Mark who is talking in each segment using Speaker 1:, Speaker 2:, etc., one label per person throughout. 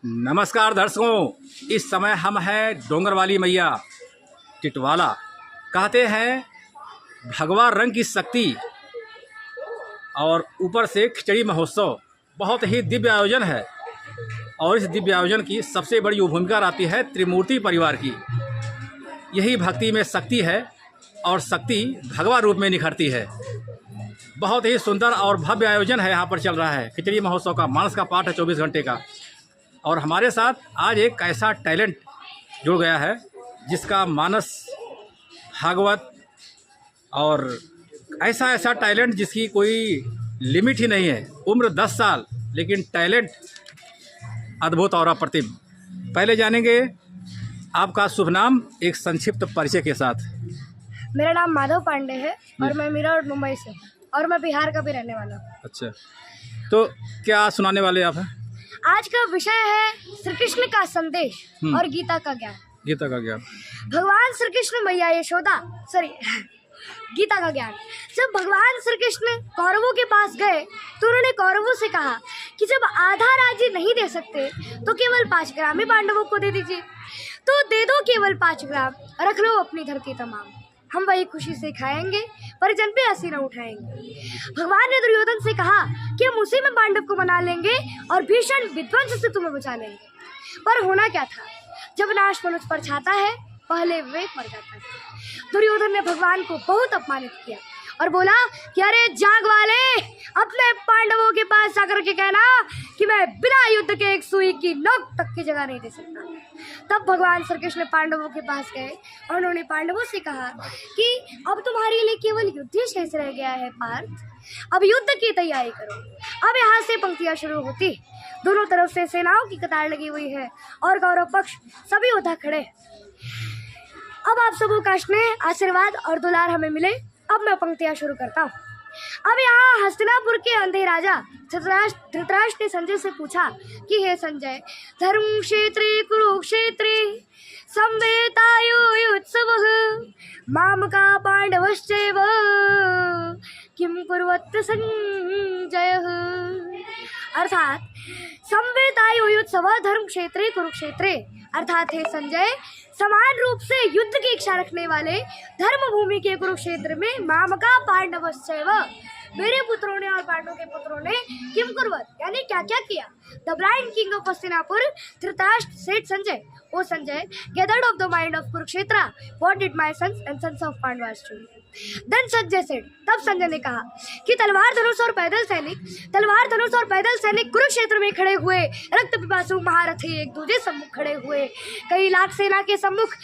Speaker 1: नमस्कार दर्शकों, इस समय हम हैं डोंगरवाली मैया टिटवाला। कहते हैं भगवा रंग की शक्ति और ऊपर से खिचड़ी महोत्सव बहुत ही दिव्य आयोजन है। और इस दिव्य आयोजन की सबसे बड़ी भूमिका रहती है त्रिमूर्ति परिवार की। यही भक्ति में शक्ति है और शक्ति भगवा रूप में निखरती है। बहुत ही सुंदर और भव्य आयोजन है यहाँ पर चल रहा है खिचड़ी महोत्सव का। मानस का पाठ है 24 घंटे का। और हमारे साथ आज एक ऐसा टैलेंट जुड़ गया है जिसका मानस भागवत और ऐसा टैलेंट जिसकी कोई लिमिट ही नहीं है। उम्र 10 साल लेकिन टैलेंट अद्भुत और अप्रतिम। पहले जानेंगे आपका शुभ नाम एक संक्षिप्त परिचय के साथ।
Speaker 2: मेरा नाम माधव पांडे है और मैं मीरठ मुंबई से हूँ और मैं बिहार का भी रहने वाला हूँ।
Speaker 1: अच्छा, तो क्या सुनाने वाले आप हैं?
Speaker 2: आज का विषय है श्री कृष्ण का संदेश और गीता का ज्ञान।
Speaker 1: गीता का ज्ञान।
Speaker 2: भगवान श्री कृष्ण मैया यशोदा गीता का ज्ञान। जब भगवान श्री कृष्ण कौरवों के पास गए तो उन्होंने कौरवों से कहा कि जब आधा राज्य नहीं दे सकते तो केवल 5 ग्राम ही पांडवों को दे दीजिए। तो दे दो केवल 5 ग्राम, रख लो अपनी धरती तमाम। हम वही खुशी से खाएंगे, परिजन पे हंसी न उठाएंगे। भगवान ने दुर्योधन से कहा कि हम उसी में पांडव को मना लेंगे और भीषण विध्वंस से तुम्हें बचा लेंगे। पर होना क्या था, जब नाश मनुष्य पर छाता है पहले विवेक मर जाता है। दुर्योधन ने भगवान को बहुत अपमानित किया और बोला कि अरे जाग वाले, अपने पांडवों के पास जाकर के कहना कि मैं बिना युद्ध के एक सुई की नोक तक की जगह नहीं दे सकता। तब भगवान श्री कृष्ण पांडवों के पास गए और उन्होंने पांडवों से कहा कि अब तुम्हारे लिए केवल युद्ध ही शेष रह गया है पार्थ, अब युद्ध की तैयारी करो। अब यहाँ से पंक्तियां शुरू होती। दोनों तरफ से सेनाओं की कतार लगी हुई है और कौरव पक्ष सभी उधर खड़े। अब आप सबों का स्नेह, आशीर्वाद और दुलार हमें मिले। अब मैं पंक्तियां शुरू करता हूँ। अब यहाँ हस्तिनापुर के अंधे राजा धृतराष्ट्र ने संजय से पूछा कि हे संजय, धर्म क्षेत्रे कुरुक्षेत्रे संवेतायुत्सवः मामका पांडवश्चैव किं कुर्वत् संजयः। अर्थात संवेतायुत्सव धर्म क्षेत्रे कुरुक्षेत्रे, अर्थात हे संजय, समान रूप से युद्ध की इच्छा रखने वाले धर्म भूमि के कुरुक्षेत्र में मामका पांडवश्चैव, मेरे पुत्रों ने और पांडवों के पुत्रों ने किम कुर्वत यानी क्या क्या किया। The blind king of Hastinapur Dhritarashtra said Sanjay, oh Sanjay, gathered of the mind of Kurukshetra, what did my sons and sons of Pandavas do? Then Sanjay said, तब संजय ने कहा कि तलवार धनुष और पैदल सैनिक कुरुक्षेत्र में खड़े हुए रक्त पिपासु महारथी एक दूसरे सम्मुख खड़े हुए। कई लाख सेना के सम्मुख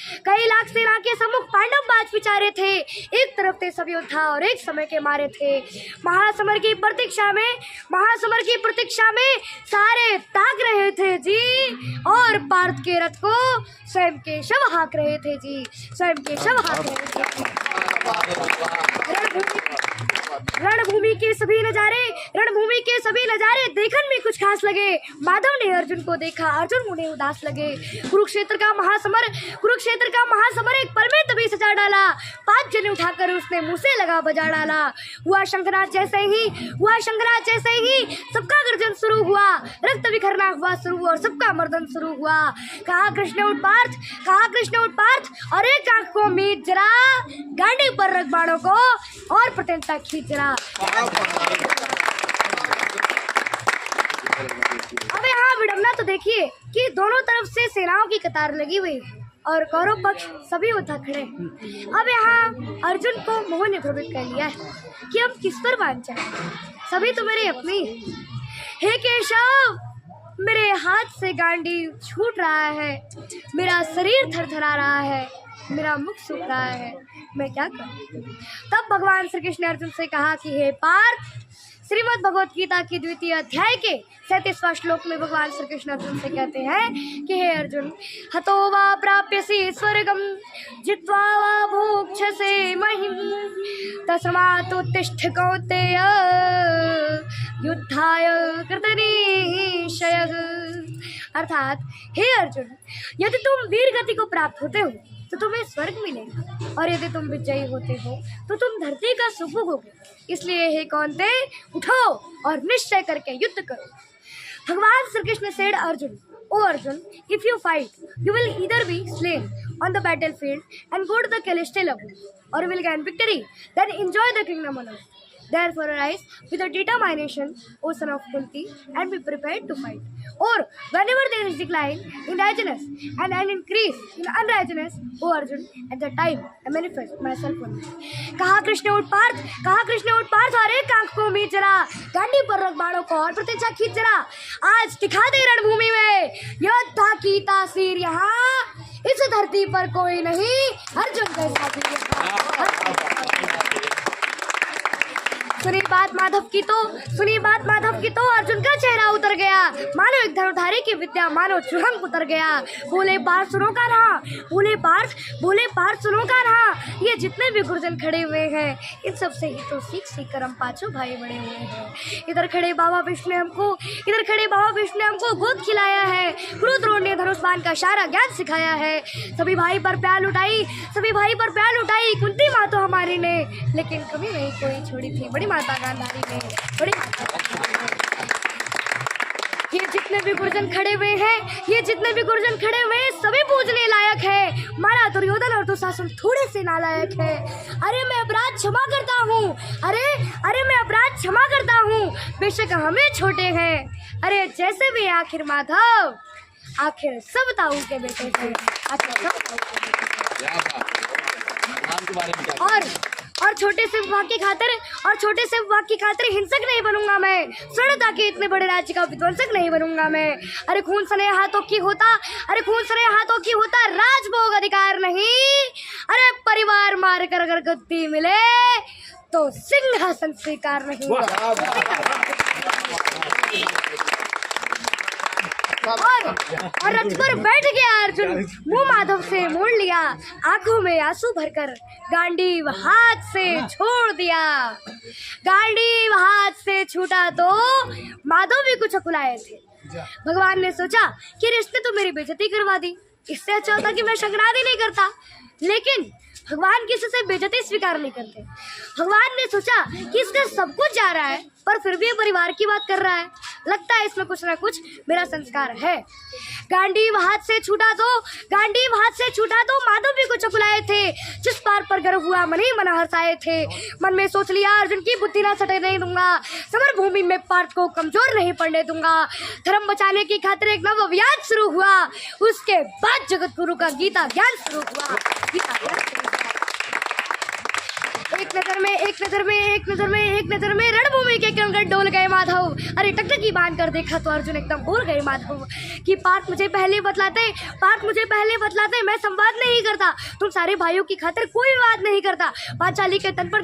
Speaker 2: पांडव बाज पिचारे थे। एक तरफ थे सब योद्धा और एक समय के मारे थे। महासमर की प्रतीक्षा में सारे ताक रहे थे जी, और पार्थ के रथ को स्वयं के शव हाँक रहे थे जी, रणभूमि के सभी नजारे देखने में कुछ खास लगे। माधव ने अर्जुन को देखा, अर्जुन मुझे उदास लगे। कुरुक्षेत्र का महासमर एक पल में तभी सजा डाला। 5 जने उठाकर उसने मुंह से लगा बजा डाला। हुआ शंखनाद जैसे ही सबका गर्जन शुरू हुआ, रक्त बिखरना हुआ शुरू और सबका मर्दन शुरू हुआ। कहा कृष्ण उठ पार्थ और एक आंख को मीट जरा, गांडी पर रख बाणों को और प्रत्यंता खींच जरा। अब यहाँ विडंबना तो देखिए कि दोनों तरफ से सेनाओं की कतार लगी हुई है और कौरव पक्ष सभी उधर खड़े। अब यहाँ अर्जुन को मोह ने भ्रमित कर लिया है कि हम किस पर बांध जाए, सभी तो मेरे अपने। हे केशव, मेरे हाथ से गांडी छूट रहा है, मेरा शरीर थरथरा रहा है, मेरा मुख सूख रहा है, मैं क्या करूं। तब भगवान श्री कृष्ण ने अर्जुन से कहा कि हे पार्थ, श्रीमद् भगवत गीता की 2य अध्याय के 37वां श्लोक में भगवान श्री कृष्ण अर्जुन से कहते हैं कि हे अर्जुन, हतो वा प्राप्यसि स्वर्गम जित्वा वा भोक्ष्यसे महिम तस्मात् उत्तिष्ठ कौन्तेय युद्धाय कृतनिश्चयः। अर्थात हे अर्जुन, यदि तुम वीर गति को प्राप्त होते हो तो तुम्हें स्वर्ग मिलेगा, और यदि तुम विजयी होते हो तो तुम धरती का सुख भोगोगे। इसलिए हे कौन्तेय, उठो और निश्चय करके युद्ध करो। Bhagavan Sri Krishna said Arjun, "O Arjun, if you fight, you will either be slain on the battlefield and go to the celestial abode, or will gain victory, then enjoy the kingdom on earth. Therefore arise with a determination, O son of Kunti, and be prepared to fight. Or whenever there is decline in righteousness and an increase in unrighteousness, O Arjun, at that time I manifest myself on you." कहा कृष्ण उठ पार्थ, और एक आंख को मीच जरा, गांडी पर रख बाणों को और प्रत्यक्षा खींच जरा, आज दिखा दे रणभूमि में योद्धा की तासीर यहाँ, इस धरती पर कोई नहीं अर्जुन जैसा वीर। सुनी बात माधव की तो अर्जुन का चेहरा उतर गया, मानो एक धनुधारी की विद्या मानो चुरंग उतर गया। बोले पार्थ सुनो का रहा, ये जितने भी गुरुजन खड़े हुए हैं इन सब से ही तो सीख कर हम पांचों भाई बड़े हुए हैं। इधर खड़े बाबा विष्णु ने हमको गोद खिलाया है, गुरु द्रोण ने धनुष बाण का सारा ज्ञान सिखाया है। सभी भाई पर प्यार लुटाई कुंती माँ तो हमारी ने, लेकिन कभी नहीं कोई छोड़ी थी बड़ी माता गांधारी ने, बड़ी माता गांधारी ने। ये जितने भी गुरुजन खड़े हुए हैं सभी पूजने लायक है, मारा दुर्योधन और दुशासन थोड़े से नालायक है। अरे मैं अपराध क्षमा करता हूँ, बेशक हमें छोटे हैं, अरे जैसे भी आखिर माधव, आखिर सब ताऊ के बेटे थे, और छोटे से विभाग की खातिर हिंसक नहीं बनूंगा मैं, सड़ता के इतने बड़े राज्य का विध्वंसक नहीं बनूंगा मैं। अरे खून सने हाथों की होता राजभोग अधिकार नहीं, अरे परिवार मार कर अगर गद्दी मिले तो सिंहासन स्वीकार नहीं। और रथ पर बैठ गया अर्जुन, मुंह माधव से मोड़ लिया, आंखों में आंसू भरकर गांडीव हाथ से छोड़ दिया। गांडीव हाथ से छूटा तो माधव भी कुछ अकुलाए थे। भगवान ने सोचा कि रिश्ते तो मेरी बेइज्जती करवा दी, इससे अच्छा होता कि मैं शंकरादि नहीं करता, लेकिन भगवान किसी से बेइज्जती स्वीकार नहीं करते। भगवान ने सोचा कि इसका सब कुछ जा रहा है पर फिर भी ये परिवार की बात कर रहा है, लगता है इसमें कुछ ना कुछ मेरा संस्कार है। गांडीव हाथ से छूटा तो माधव भी कुछ अकुलाए थे, जिस पार पर गर्व हुआ मन ही मन हर्षाए थे। मन में सोच लिया अर्जुन की बुद्धि ना सटे नहीं दूंगा, समर भूमि में पार्थ को कमजोर नहीं पड़ने दूंगा। धर्म बचाने की खातिर एक नव अभियान शुरू हुआ, उसके बाद जगत गुरु का गीता ज्ञान शुरू हुआ। एक नजर में रणभूमि के कंकड़ डोल गए माधव। अरे टकटकी बांध कर देखा तो अर्जुन एकदम बोल गए माधव कि पार्थ मुझे पहले बतलाते मैं संवाद नहीं करता, तुम सारे भाइयों की खातिर कोई विवाद नहीं करता। पांचाली के तन पर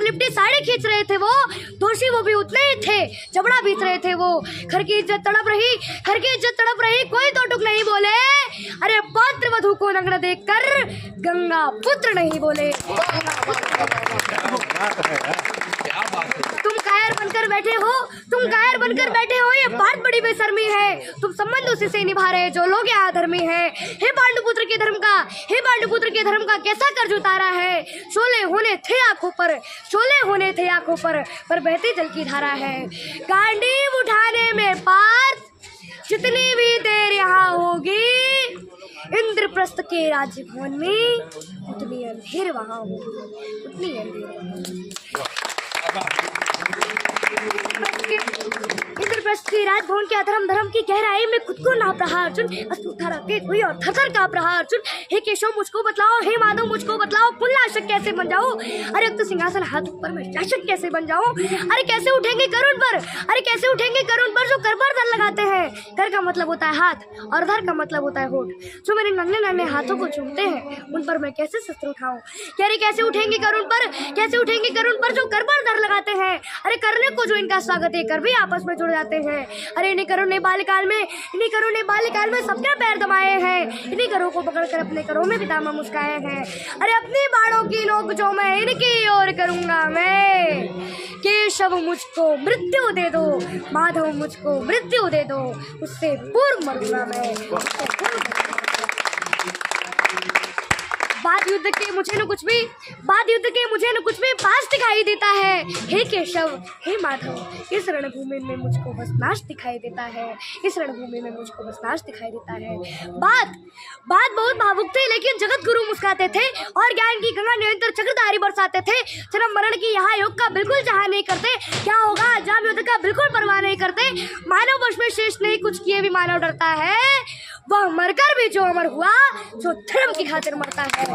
Speaker 2: लिपटी साड़ी खींच रहे थे वो, दोषी वो भी उतने ही थे, जबड़ा बीत रहे थे वो। घर की इज्जत तड़प रही, कोई तो टुक नहीं बोले। अरे पौत्र वधू को नग्न देखकर गंगा पुत्र नहीं बोले। तुम कायर बनकर बैठे हो, ये बात बड़ी बेशर्मी है। तुम संबंध उसी से निभा रहे जो लोग यहाँ धर्मी है। हे पांडुपुत्र के धर्म का कैसा कर्ज उतारा है। शोले होने थे आंखों पर बहती जल की धारा है। गांडीव उठाने में पार्थ जितनी भी देर यहाँ होगी, इंद्रप्रस्थ के राजभवन में उतनी अंधेर वहां होगी, उतनी अंधेर। इंद्रप्रस्थ के राजभवन के अधर्म धर्म की गहराई में खुद को नाप रहा अर्जुन, अस्तुथा रकेत हुई और थरथर कांप रहा अर्जुन। हे केशव मुझको बतलाओ, हे माधव मुझको बतलाओ, कुलनाशक कैसे बन जाऊं। अरे अब तो सिंहासन हाथ ऊपर में शासक कैसे बन जाऊं। अरे कैसे उठेंगे करुण पर जो कर पर धर लगाते हैं। कर का मतलब होता है हाथ और धर का मतलब होता है होठ। जो मेरे नन्हे हाथों को चूमते हैं उन पर मैं कैसे शस्त्र उठाऊं। कैसे उठेंगे करुण पर जो कर पर धर लगाते हैं। अरे करने को जो इनका स्वागत है, कर भी आपस में जुड़ जाते हैं। अरे इन्हीं करों ने बाल्यकाल में सबके पैर दबाए हैं, इन्हीं करों को पकड़कर अपने करों में भी दामा मुस्काए हैं। अरे अपनी बाड़ों की नोक जो मैं इनकी ओर करूंगा मैं। केशव मुझको मृत्यु दे दो, माधव मुझको मृत्यु दे दो, उससे पूर्व मरूंगा मैं। बाद युद्ध के मुझे न कुछ भी पास दिखाई देता है। हे केशव, हे माधव, इस रणभूमि में मुझको बस नाश दिखाई देता है, इस रणभूमि में मुझको बस नाश दिखाई देता है। बात बहुत भावुक थे, लेकिन जगत गुरु मुस्कुराते थे और ज्ञान की गंगा निरंतर चक्रधारी बरसाते थे। जन्म मरण की यहाँ योग का बिल्कुल चाह नहीं करते, क्या होगा अंजाम युद्ध का बिल्कुल परवाह नहीं करते। मानव वश में शेष नहीं, कुछ किए भी मानव डरता है, वह मरकर भी जो अमर हुआ, जो धर्म की खातिर मरता है।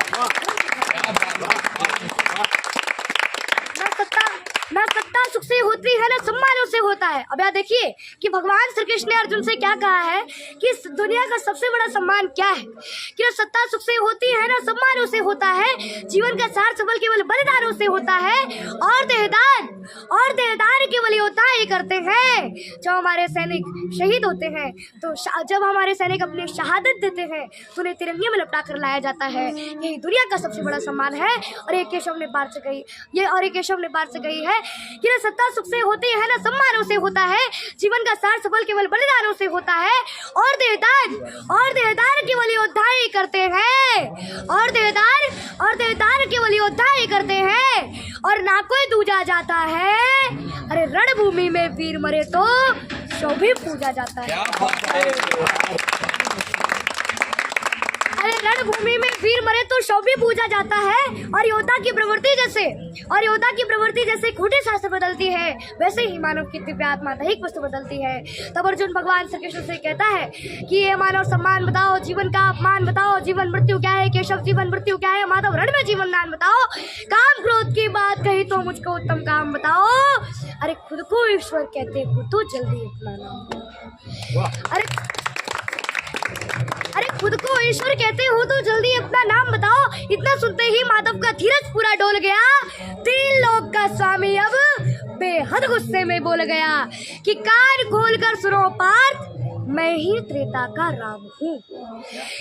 Speaker 2: ना सत्ता सुख से होती है, ना सम्मानों से होता है। अब यहाँ देखिए कि भगवान श्री कृष्ण ने अर्जुन से क्या कहा है कि इस दुनिया का सबसे बड़ा सम्मान क्या है, कि ना सत्ता सुख से होती है, ना सम्मानों से होता है। जीवन का सार सबल केवल बलिदानों से होता है, और देहदार केवल योद्धा करते हैं। जब हमारे सैनिक शहीद होते हैं, तो जब हमारे सैनिक अपनी शहादत देते हैं, तो उन्हें तिरंगे में लपटा कर लाया जाता है। यही दुनिया का सबसे बड़ा सम्मान है। और एक केशव ने बात से कही है कि ना सत्ता सुख से होती है, ना सम्मानों से होता है। जीवन का सार सफल केवल बलिदानों से होता है, और देहदार केवल योद्धा ही करते हैं, और देहदार केवल योद्धा ही करते हैं, और ना कोई दूजा जाता है। अरे रणभूमि में वीर मरे तो शव भी पूजा जाता है। अरे रणभूमि में वीर मरे तो शव भी पूजा जाता है। और योद्धा की प्रवृत्ति जैसे खोटे शास्त्र बदलती है, वैसे ही मानव की दिव्य आत्मा दैहिक वस्तु बदलती है। तब अर्जुन भगवान श्री कृष्ण से कहता है कि ये मानव सम्मान बताओ, जीवन का अपमान बताओ, जीवन मृत्यु क्या है केशव, जीवन मृत्यु क्या है माधव, रण में जीवन दान बताओ। काम क्रोध की बात कही तो मुझको उत्तम काम बताओ। अरे खुद को ईश्वर कहते हो तो जल्दी अपना नाम, अरे खुद को ईश्वर कहते हो तो जल्दी अपना नाम बताओ। इतना सुनते ही माधव का धीरज पूरा डोल गया। 3 लोक का स्वामी अब बेहद गुस्से में बोल गया कि कान खोलकर सुनो पार्थ, मैं ही त्रेता का राम हूँ,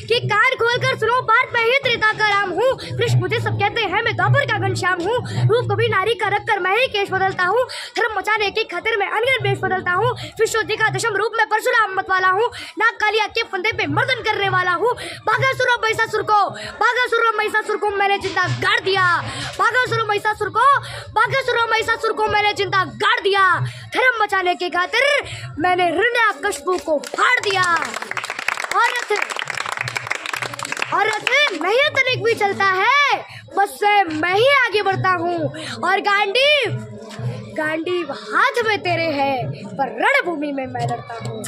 Speaker 2: कि कान खोलकर सुनो पार्थ, मैं ही त्रेता का राम हूँ। कृष्ण मुझे सब कहते हैं, मैं द्वापर का घनश्याम हूँ। रूप कभी नारी का रख कर मैं ही केश बदलता हूँ, धर्म मचाने की खातिर मैं अनगिनत वेश बदलता हूँ। विष्णु का दशम रूप में परशुराम मत वाला हूँ, नाग कालिया के फंदे पे मर्दन करने वाला हूँ। बाघासुर और महिषासुर को मैंने जिंदा गाड़ दिया, बाघासुर और महिषासुर को मैंने जिंदा गाड़ दिया। धर्म मचाने की खातिर मैंने हिरण्यकश्यप को फाड़ दिया। और रथ नहीं तनिक भी चलता है, बस से मैं ही आगे बढ़ता हूँ। और गांडीव हाथ में तेरे है, पर रणभूमि में मैं लड़ता हूँ,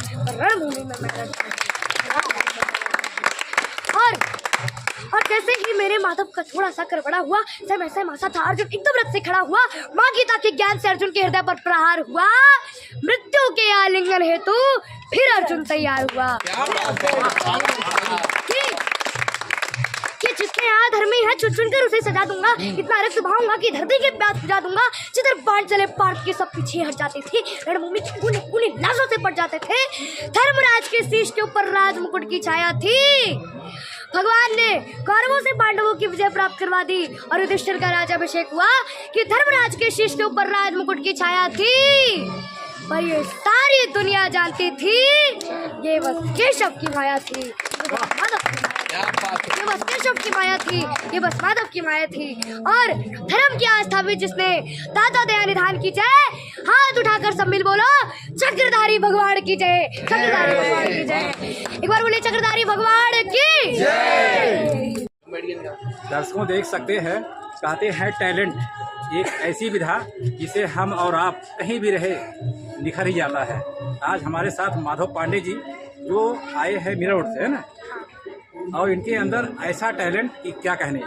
Speaker 2: और जैसे ही मेरे माधव का थोड़ा सा करवड़ा हुआ, सहसा था, अर्जुन एकदम रथ से खड़ा हुआ। माँ गीता के ज्ञान से अर्जुन के हृदय पर प्रहार हुआ। मृत्यु के आलिंगन हेतु फिर अर्जुन तैयार हुआ कि जिसमें अधर्मी है चुन-चुनकर उसे सजा दूंगा। इतना रक्त बहाऊंगा कि धरती के प्यास बुझा दूंगा। जिधर बाण चले पार्थ के सब पीछे हट जाते थे, रणभूमि कोने लाशों से पड़ जाते थे। धर्मराज के शीश के ऊपर राज मुकुट की छाया थी। भगवान ने कौरवों से पांडवों की विजय प्राप्त करवा दी और युधिष्ठिर का राज्याभिषेक हुआ कि धर्मराज के शीश के ऊपर राज मुकुट की छाया थी। पर ये सारी दुनिया जानती थी ये बस केशव की माया थी, ये बस माधव की माया थी। और धर्म की आस्था भी जिसने दादा दया निधान की जय, हाथ उठाकर सब मिल बोलो चक्रधारी भगवान की जय, चक्रधारी भगवान की जय। एक बार बोले चक्रधारी भगवान की जय।
Speaker 1: दर्शकों देख सकते हैं, कहते हैं टैलेंट एक ऐसी विधा जिसे हम और आप कहीं भी रहे निखर ही जाता है। आज हमारे साथ माधव पांडे जी जो आए हैं मीरारोड से, है ना, और इनके अंदर ऐसा टैलेंट कि क्या कहने।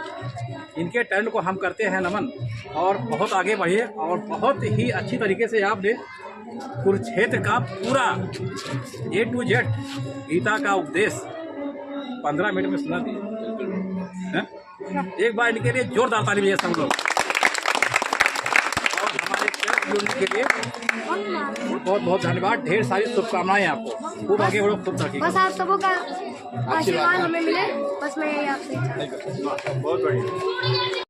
Speaker 1: इनके टैलेंट को हम करते हैं नमन, और बहुत आगे बढ़िए। और बहुत ही अच्छी तरीके से आपने कुरुक्षेत्र का पूरा A to Z गीता का उपदेश 15 मिनट में सुना दिए। एक बार इनके लिए जोरदार ताली बजाइए सब लोग। और हमारे के लिए बहुत बहुत धन्यवाद, ढेर सारी शुभकामनाएं आपको। खूब आगे बढ़ो, खूब तरक्की।
Speaker 2: बस आप सबों का आशीर्वाद हमें मिले, बस मैं यही आपसे
Speaker 1: बहुत बढ़िया।